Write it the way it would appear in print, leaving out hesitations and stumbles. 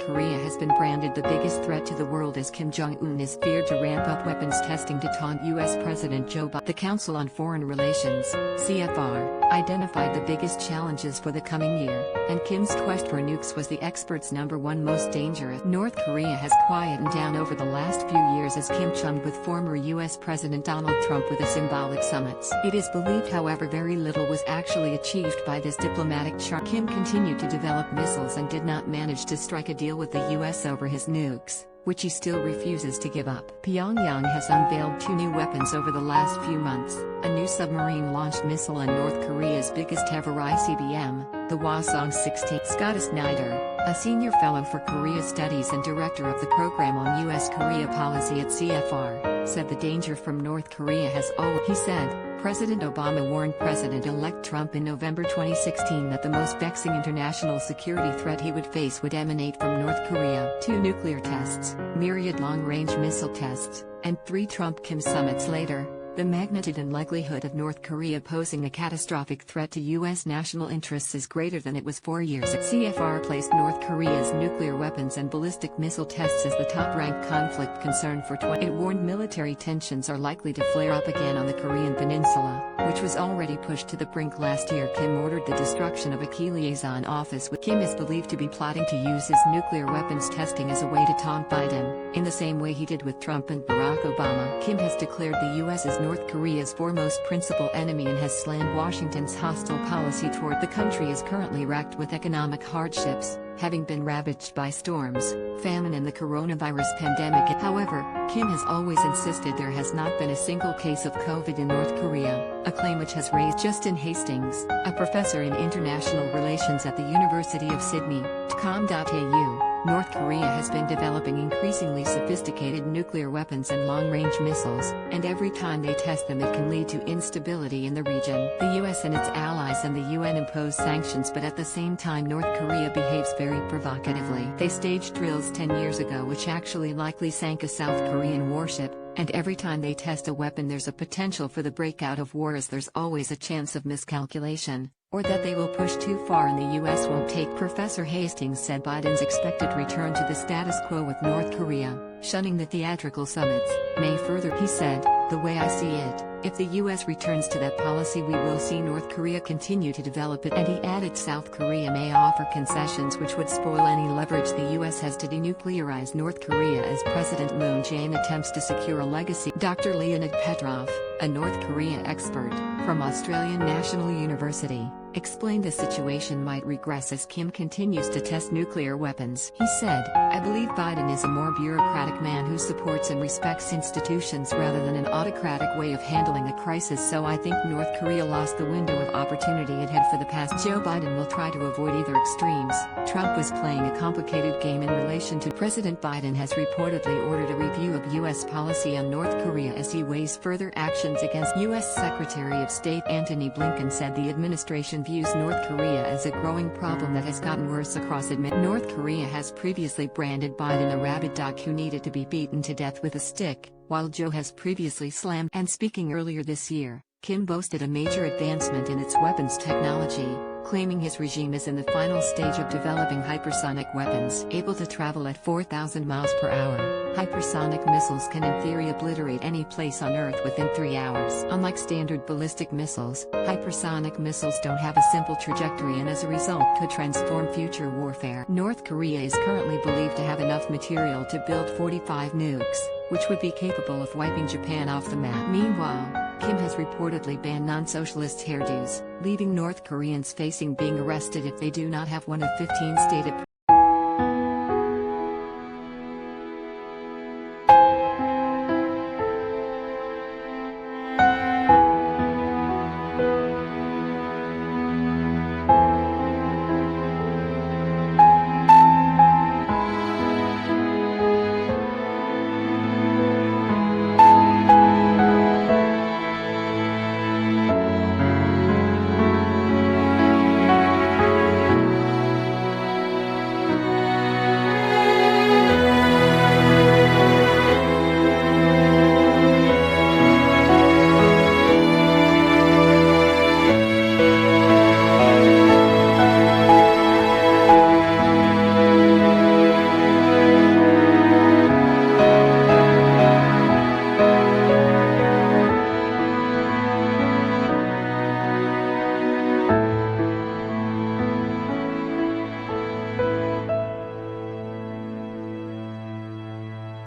Korea has been branded the biggest threat to the world as Kim Jong-un is feared to ramp up weapons testing to taunt U.S. President Joe Biden. The Council on Foreign Relations, CFR, identified the biggest challenges for the coming year, and Kim's quest for nukes was the experts' #1 most dangerous. North Korea has quietened down over the last few years as Kim chummed with former U.S. President Donald Trump with a symbolic summits. It is believed, however, very little was actually achieved by this diplomatic charm. Kim continued to develop missiles and did not manage to strike a deal with the US over his nukes, which he still refuses to give up. Pyongyang has unveiled 2 new weapons over the last few months, a new submarine-launched missile and North Korea's biggest ever ICBM, the Hwasong-16. Scott A Snyder, a senior fellow for Korea Studies and director of the program on U.S.-Korea policy at CFR, said the danger from North Korea has always. He said, President Obama warned President-elect Trump in November 2016 that the most vexing international security threat he would face would emanate from North Korea. 2 nuclear tests, myriad long-range missile tests, and 3 Trump-Kim summits later, the magnitude and likelihood of North Korea posing a catastrophic threat to U.S. national interests is greater than it was 4 years ago. CFR placed North Korea's nuclear weapons and ballistic missile tests as the top-ranked conflict concern for 20. It warned military tensions are likely to flare up again on the Korean Peninsula, which was already pushed to the brink last year. Kim ordered the destruction of a key liaison office. Kim is believed to be plotting to use his nuclear weapons testing as a way to taunt Biden, in the same way he did with Trump and Barack Obama. Kim has declared the U.S. as North Korea's foremost principal enemy and has slammed Washington's hostile policy toward the country is currently racked with economic hardships, having been ravaged by storms, famine and the coronavirus pandemic. However, Kim has always insisted there has not been a single case of COVID in North Korea, a claim which has raised Justin Hastings, a professor in international relations at the University of Sydney, .com.au. North Korea has been developing increasingly sophisticated nuclear weapons and long-range missiles, and every time they test them it can lead to instability in the region. The US and its allies and the UN impose sanctions, but at the same time North Korea behaves very provocatively. They staged drills 10 years ago which actually likely sank a South Korean warship, and every time they test a weapon there's a potential for the breakout of war, as there's always a chance of miscalculation, or that they will push too far and the US won't take. Professor Hastings said Biden's expected return to the status quo with North Korea, shunning the theatrical summits, may further. He said, the way I see it, if the US returns to that policy we will see North Korea continue to develop it. And he added South Korea may offer concessions which would spoil any leverage the US has to denuclearize North Korea as President Moon Jae-in attempts to secure a legacy. Dr. Leonid Petrov, a North Korea expert, from Australian National University, explained the situation might regress as Kim continues to test nuclear weapons. He said, I believe Biden is a more bureaucratic man who supports and respects institutions rather than an autocratic way of handling a crisis, so I think North Korea lost the window of opportunity it had for the past. Joe Biden will try to avoid either extremes. Trump was playing a complicated game in relation to President Biden has reportedly ordered a review of U.S. policy on North Korea as he weighs further actions against. U.S. Secretary of State Antony Blinken said the administration views North Korea as a growing problem that has gotten worse across North Korea has previously branded Biden a rabid dog who needed to be beaten to death with a stick, while Joe has previously slammed. And speaking earlier this year, Kim boasted a major advancement in its weapons technology, claiming his regime is in the final stage of developing hypersonic weapons able to travel at 4,000 miles per hour. Hypersonic missiles can in theory obliterate any place on Earth within 3 hours. Unlike standard ballistic missiles, hypersonic missiles don't have a simple trajectory and as a result could transform future warfare. North Korea is currently believed to have enough material to build 45 nukes, which would be capable of wiping Japan off the map. Meanwhile, Kim has reportedly banned non-socialist hairdos, leaving North Koreans facing being arrested if they do not have one of 15 stated